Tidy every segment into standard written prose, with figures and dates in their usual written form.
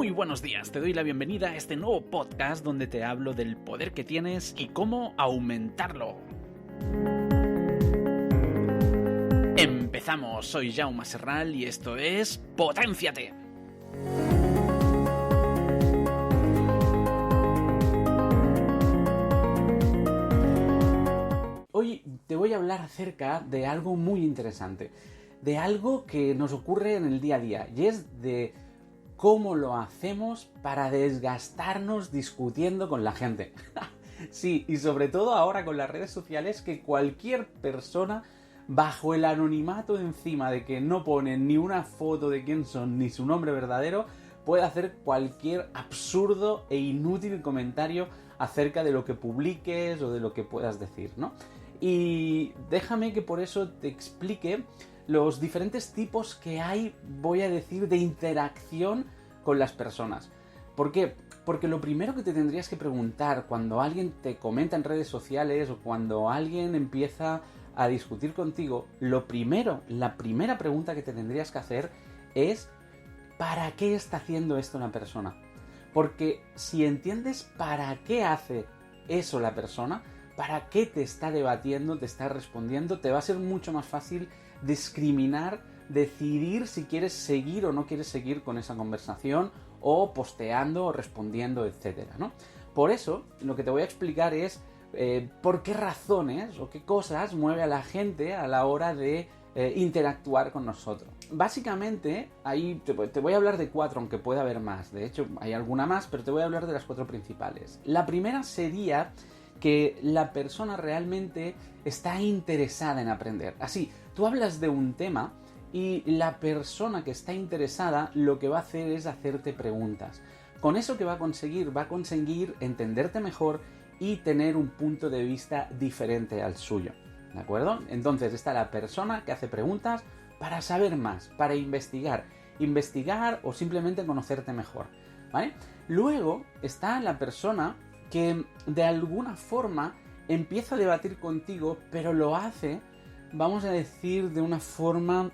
Muy buenos días, te doy la bienvenida a este nuevo podcast donde te hablo del poder que tienes y cómo aumentarlo. Empezamos, soy Jaume Serral y esto es Potenciate. Hoy te voy a hablar acerca de algo muy interesante, de algo que nos ocurre en el día a día, y es de cómo lo hacemos para desgastarnos discutiendo con la gente. Sí, y sobre todo ahora con las redes sociales, que cualquier persona, bajo el anonimato encima de que no ponen ni una foto de quién son ni su nombre verdadero, puede hacer cualquier absurdo e inútil comentario acerca de lo que publiques o de lo que puedas decir, ¿no? Y déjame que por eso te explique los diferentes tipos que hay, voy a decir, de interacción con las personas. ¿Por qué? Porque lo primero que te tendrías que preguntar cuando alguien te comenta en redes sociales o cuando alguien empieza a discutir contigo, la primera pregunta que te tendrías que hacer es ¿para qué está haciendo esto una persona? Porque si entiendes para qué hace eso la persona, para qué te está debatiendo, te está respondiendo, te va a ser mucho más fácil discriminar, decidir si quieres seguir o no quieres seguir con esa conversación, o posteando o respondiendo, etcétera, ¿no? Por eso, lo que te voy a explicar es por qué razones o qué cosas mueve a la gente a la hora de interactuar con nosotros. Básicamente, ahí te voy a hablar de 4, aunque pueda haber más. De hecho, hay alguna más, pero te voy a hablar de las 4 principales. La primera sería que la persona realmente está interesada en aprender. Así, tú hablas de un tema y la persona que está interesada lo que va a hacer es hacerte preguntas. Con eso que va a conseguir entenderte mejor y tener un punto de vista diferente al suyo. ¿De acuerdo? Entonces está la persona que hace preguntas para saber más, para investigar o simplemente conocerte mejor, ¿vale? Luego está la persona que de alguna forma empieza a debatir contigo, pero lo hace, vamos a decir, de una forma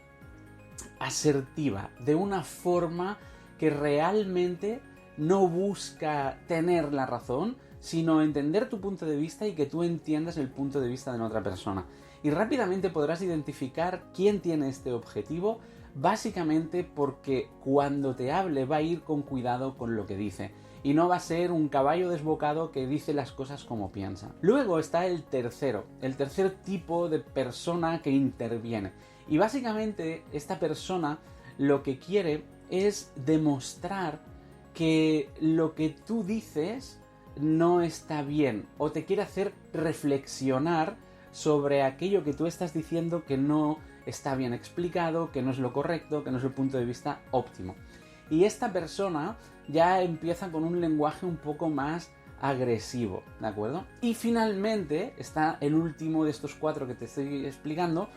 asertiva, de una forma que realmente no busca tener la razón, sino entender tu punto de vista y que tú entiendas el punto de vista de la otra persona. Y rápidamente podrás identificar quién tiene este objetivo, básicamente porque cuando te hable va a ir con cuidado con lo que dice. Y no va a ser un caballo desbocado que dice las cosas como piensa. Luego está el tercer tipo de persona que interviene. Y básicamente esta persona lo que quiere es demostrar que lo que tú dices no está bien, o te quiere hacer reflexionar sobre aquello que tú estás diciendo que no está bien explicado, que no es lo correcto, que no es el punto de vista óptimo. Y esta persona ya empieza con un lenguaje un poco más agresivo, ¿de acuerdo? Y finalmente está el último de estos 4 que te estoy explicando,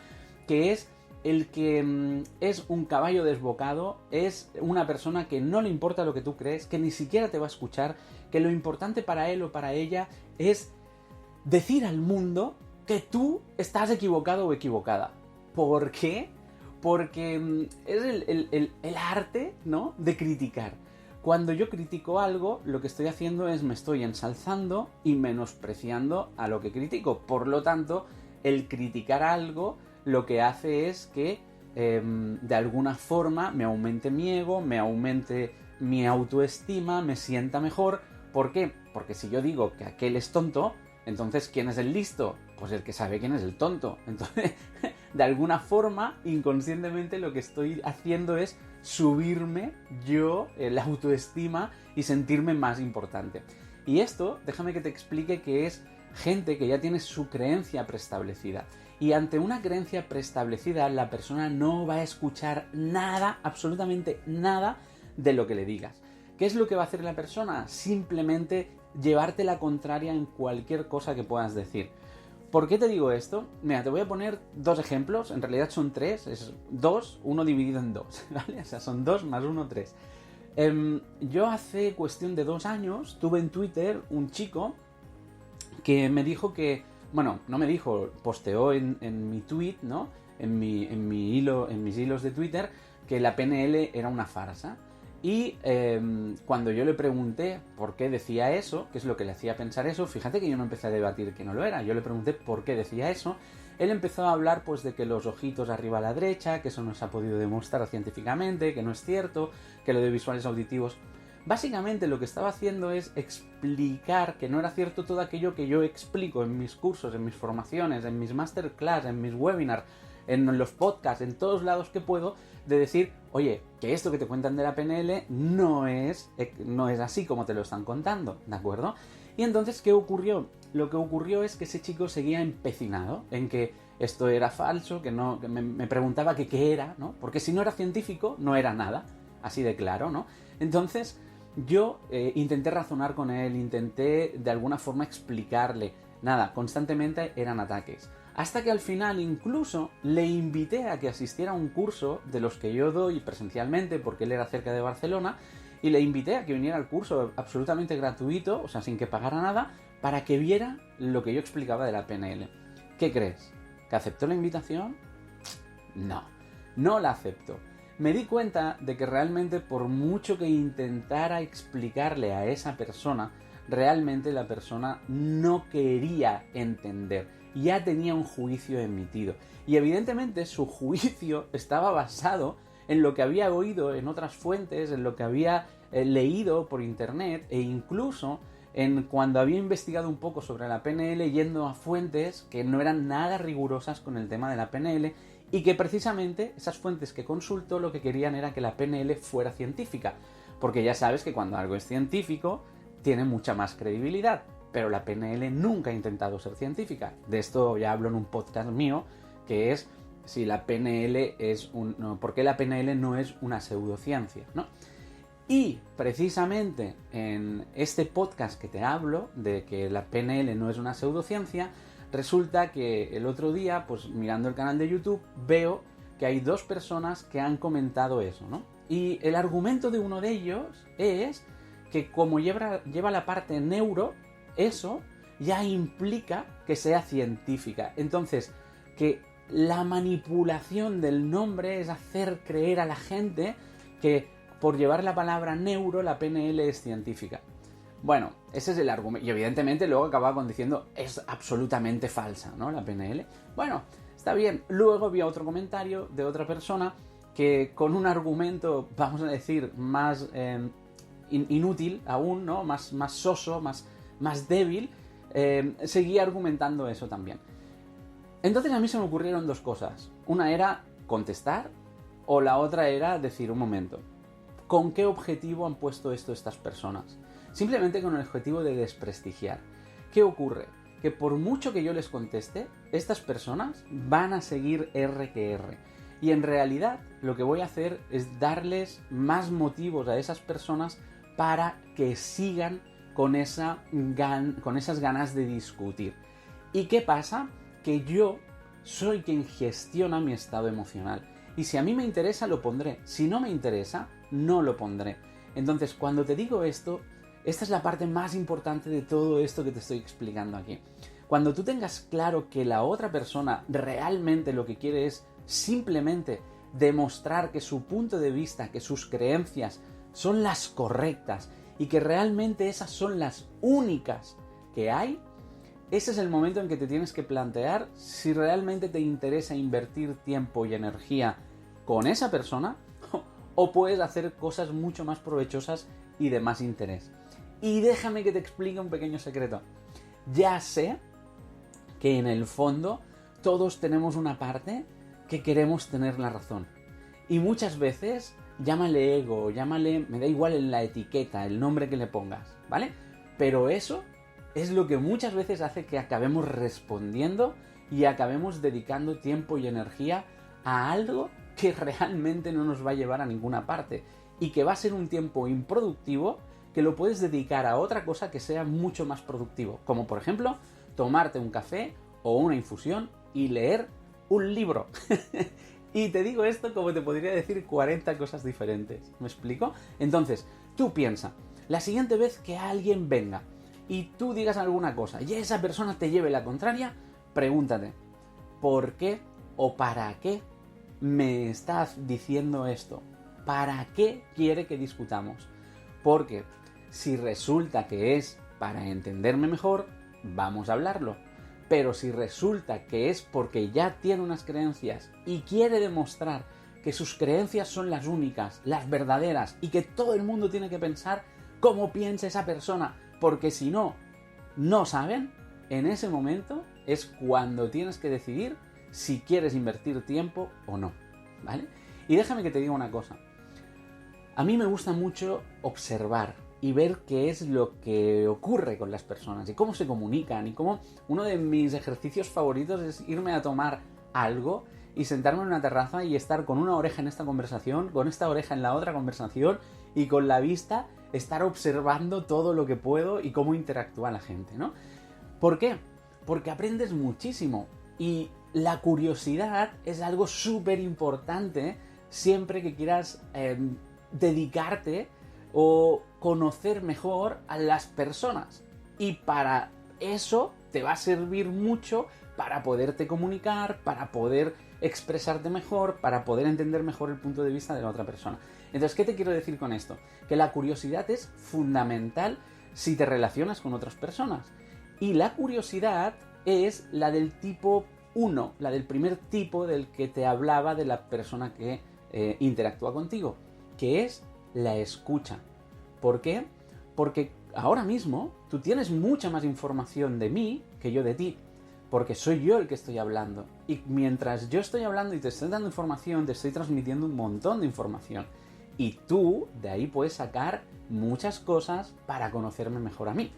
que es el que es un caballo desbocado, es una persona que no le importa lo que tú crees, que ni siquiera te va a escuchar, que lo importante para él o para ella es decir al mundo que tú estás equivocado o equivocada. ¿Por qué? Porque es el arte, ¿no?, de criticar. Cuando yo critico algo, lo que estoy haciendo es me estoy ensalzando y menospreciando a lo que critico. Por lo tanto, el criticar algo lo que hace es que de alguna forma me aumente mi ego, me aumente mi autoestima, me sienta mejor. ¿Por qué? Porque si yo digo que aquel es tonto, entonces ¿quién es el listo? Pues el que sabe quién es el tonto. Entonces, de alguna forma, inconscientemente lo que estoy haciendo es subirme yo la autoestima y sentirme más importante. Y esto, déjame que te explique que es gente que ya tiene su creencia preestablecida. Y ante una creencia preestablecida, la persona no va a escuchar nada, absolutamente nada, de lo que le digas. ¿Qué es lo que va a hacer la persona? Simplemente llevarte la contraria en cualquier cosa que puedas decir. ¿Por qué te digo esto? Mira, te voy a poner 2 ejemplos, en realidad son 3, es 2, 1 dividido en 2, ¿vale? O sea, son 2 más 1, 3. Yo hace cuestión de 2 años tuve en Twitter un chico que me dijo que, bueno, no me dijo, posteó en mi tweet, ¿no?, en mis hilos de Twitter, que la PNL era una farsa. Y cuando yo le pregunté por qué decía eso, qué es lo que le hacía pensar eso, fíjate que yo no empecé a debatir que no lo era, yo le pregunté por qué decía eso. Él empezó a hablar pues de que los ojitos arriba a la derecha, que eso no se ha podido demostrar científicamente, que no es cierto, que lo de visuales auditivos. Básicamente lo que estaba haciendo es explicar que no era cierto todo aquello que yo explico en mis cursos, en mis formaciones, en mis masterclass, en mis webinars, en los podcasts, en todos lados que puedo, de decir, oye, que esto que te cuentan de la PNL no es así como te lo están contando, ¿de acuerdo? Y entonces, ¿qué ocurrió? Lo que ocurrió es que ese chico seguía empecinado en que esto era falso, que me preguntaba que qué era, ¿no? Porque si no era científico, no era nada, así de claro, ¿no? Entonces, yo intenté razonar con él, intenté de alguna forma explicarle, nada, constantemente eran ataques. Hasta que al final incluso le invité a que asistiera a un curso de los que yo doy presencialmente, porque él era cerca de Barcelona, y le invité a que viniera al curso absolutamente gratuito, o sea, sin que pagara nada, para que viera lo que yo explicaba de la PNL. ¿Qué crees? ¿Que aceptó la invitación? No, no la aceptó. Me di cuenta de que realmente por mucho que intentara explicarle a esa persona, realmente la persona no quería entender. Ya tenía un juicio emitido. Y evidentemente su juicio estaba basado en lo que había oído en otras fuentes, en lo que había leído por internet e incluso en cuando había investigado un poco sobre la PNL yendo a fuentes que no eran nada rigurosas con el tema de la PNL y que precisamente esas fuentes que consultó lo que querían era que la PNL fuera científica. Porque ya sabes que cuando algo es científico tiene mucha más credibilidad. Pero la PNL nunca ha intentado ser científica. De esto ya hablo en un podcast mío, que es si la PNL es ¿por qué la PNL no es una pseudociencia, ¿no? Y precisamente en este podcast que te hablo, de que la PNL no es una pseudociencia, resulta que el otro día, pues mirando el canal de YouTube, veo que hay 2 personas que han comentado eso, ¿no? Y el argumento de uno de ellos es que como lleva la parte neuro, eso ya implica que sea científica. Entonces, que la manipulación del nombre es hacer creer a la gente que por llevar la palabra neuro, la PNL es científica. Bueno, ese es el argumento. Y evidentemente luego acababa diciendo es absolutamente falsa, ¿no? La PNL. Bueno, está bien. Luego había otro comentario de otra persona que con un argumento, vamos a decir, más inútil aún, ¿no? Más soso, más débil, seguía argumentando eso también. Entonces a mí se me ocurrieron 2 cosas. Una era contestar o la otra era decir, un momento, ¿con qué objetivo han puesto esto estas personas? Simplemente con el objetivo de desprestigiar. ¿Qué ocurre? Que por mucho que yo les conteste, estas personas van a seguir R que R. Y en realidad lo que voy a hacer es darles más motivos a esas personas para que sigan con esas ganas de discutir. ¿Y qué pasa? Que yo soy quien gestiona mi estado emocional. Y si a mí me interesa, lo pondré. Si no me interesa, no lo pondré. Entonces, cuando te digo esto, esta es la parte más importante de todo esto que te estoy explicando aquí. Cuando tú tengas claro que la otra persona realmente lo que quiere es simplemente demostrar que su punto de vista, que sus creencias son las correctas y que realmente esas son las únicas que hay, ese es el momento en que te tienes que plantear si realmente te interesa invertir tiempo y energía con esa persona o puedes hacer cosas mucho más provechosas y de más interés. Y déjame que te explique un pequeño secreto. Ya sé que en el fondo todos tenemos una parte que queremos tener la razón. Y muchas veces, llámale ego, me da igual en la etiqueta, el nombre que le pongas, ¿vale? Pero eso es lo que muchas veces hace que acabemos respondiendo y acabemos dedicando tiempo y energía a algo que realmente no nos va a llevar a ninguna parte y que va a ser un tiempo improductivo que lo puedes dedicar a otra cosa que sea mucho más productivo, como por ejemplo tomarte un café o una infusión y leer un libro. Y te digo esto como te podría decir 40 cosas diferentes, ¿me explico? Entonces, tú piensa, la siguiente vez que alguien venga y tú digas alguna cosa y esa persona te lleve la contraria, pregúntate, ¿por qué o para qué me estás diciendo esto? para qué quiere que discutamos. Porque si resulta que es para entenderme mejor, vamos a hablarlo. Pero si resulta que es porque ya tiene unas creencias y quiere demostrar que sus creencias son las únicas, las verdaderas, y que todo el mundo tiene que pensar como piensa esa persona, porque si no, no saben, en ese momento es cuando tienes que decidir si quieres invertir tiempo o no, ¿vale? Y déjame que te diga una cosa. A mí me gusta mucho observar y ver qué es lo que ocurre con las personas y cómo se comunican y cómo uno de mis ejercicios favoritos es irme a tomar algo y sentarme en una terraza y estar con una oreja en esta conversación, con esta oreja en la otra conversación y con la vista estar observando todo lo que puedo y cómo interactúa la gente, ¿no? ¿Por qué? Porque aprendes muchísimo y la curiosidad es algo súper importante siempre que quieras dedicarte o conocer mejor a las personas. Y para eso te va a servir mucho para poderte comunicar, para poder expresarte mejor, para poder entender mejor el punto de vista de la otra persona. Entonces, ¿qué te quiero decir con esto? Que la curiosidad es fundamental si te relacionas con otras personas. Y la curiosidad es la del tipo 1, la del primer tipo del que te hablaba de la persona que interactúa contigo, que es la escucha. ¿Por qué? Porque ahora mismo tú tienes mucha más información de mí que yo de ti, porque soy yo el que estoy hablando. Y mientras yo estoy hablando y te estoy dando información, te estoy transmitiendo un montón de información. Y tú de ahí puedes sacar muchas cosas para conocerme mejor a mí.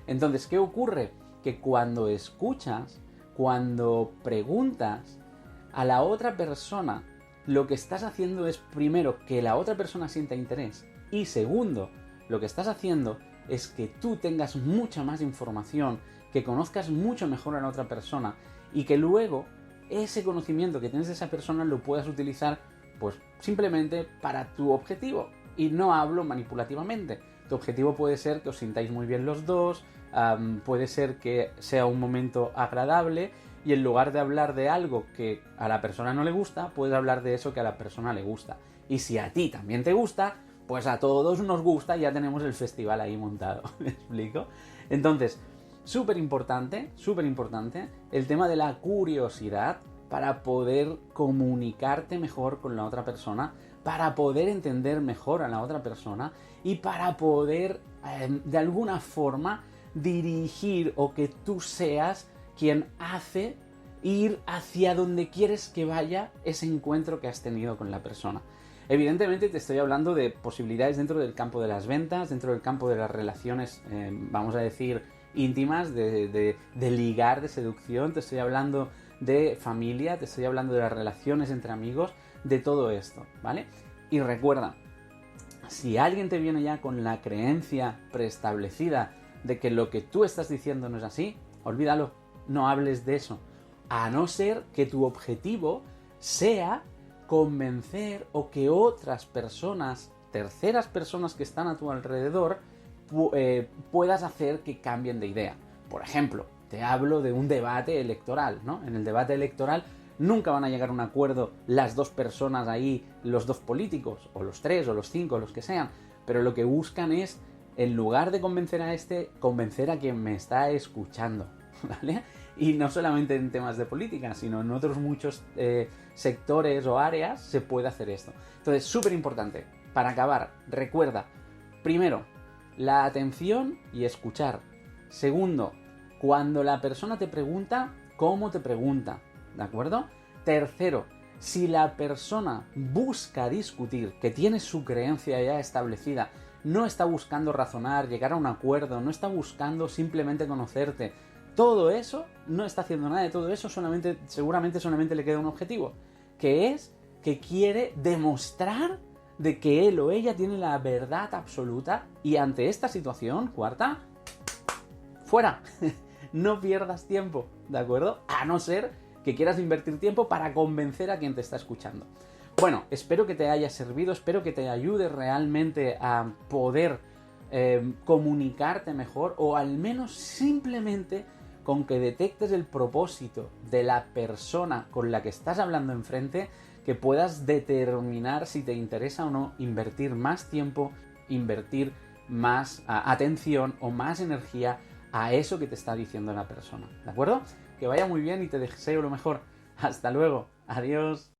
Entonces, ¿qué ocurre? Que cuando escuchas, cuando preguntas a la otra persona, lo que estás haciendo es, primero, que la otra persona sienta interés. Y segundo, lo que estás haciendo es que tú tengas mucha más información, que conozcas mucho mejor a la otra persona y que luego ese conocimiento que tienes de esa persona lo puedas utilizar pues simplemente para tu objetivo. Y no hablo manipulativamente. Tu objetivo puede ser que os sintáis muy bien los dos, puede ser que sea un momento agradable y en lugar de hablar de algo que a la persona no le gusta, puedes hablar de eso que a la persona le gusta. Y si a ti también te gusta, pues a todos nos gusta y ya tenemos el festival ahí montado. ¿Me explico? Entonces, súper importante el tema de la curiosidad para poder comunicarte mejor con la otra persona, para poder entender mejor a la otra persona y para poder de alguna forma dirigir o que tú seas quien hace ir hacia donde quieres que vaya ese encuentro que has tenido con la persona. Evidentemente te estoy hablando de posibilidades dentro del campo de las ventas, dentro del campo de las relaciones, vamos a decir, íntimas, de ligar, de seducción, te estoy hablando de familia, te estoy hablando de las relaciones entre amigos, de todo esto, ¿vale? Y recuerda, si alguien te viene ya con la creencia preestablecida de que lo que tú estás diciendo no es así, olvídalo, no hables de eso, a no ser que tu objetivo sea convencer o que otras personas, terceras personas que están a tu alrededor, puedas hacer que cambien de idea. Por ejemplo, te hablo de un debate electoral, ¿no? En el debate electoral nunca van a llegar a un acuerdo las dos personas ahí, los dos políticos, o los tres, o los cinco, los que sean, pero lo que buscan es, en lugar de convencer a este, convencer a quien me está escuchando, ¿vale? Y no solamente en temas de política, sino en otros muchos sectores o áreas se puede hacer esto. Entonces, súper importante. Para acabar, recuerda, primero, la atención y escuchar. Segundo, cuando la persona te pregunta, ¿cómo te pregunta? ¿De acuerdo? Tercero, si la persona busca discutir, que tiene su creencia ya establecida, no está buscando razonar, llegar a un acuerdo, no está buscando simplemente conocerte, todo eso, no está haciendo nada de todo eso, seguramente solamente le queda un objetivo, que es que quiere demostrar de que él o ella tiene la verdad absoluta y ante esta situación, cuarta, fuera, no pierdas tiempo, ¿de acuerdo? A no ser que quieras invertir tiempo para convencer a quien te está escuchando. Bueno, espero que te haya servido, espero que te ayude realmente a poder comunicarte mejor o al menos simplemente con que detectes el propósito de la persona con la que estás hablando enfrente, que puedas determinar si te interesa o no invertir más tiempo, invertir más atención o más energía a eso que te está diciendo la persona, ¿de acuerdo? Que vaya muy bien y te deseo lo mejor. Hasta luego, adiós.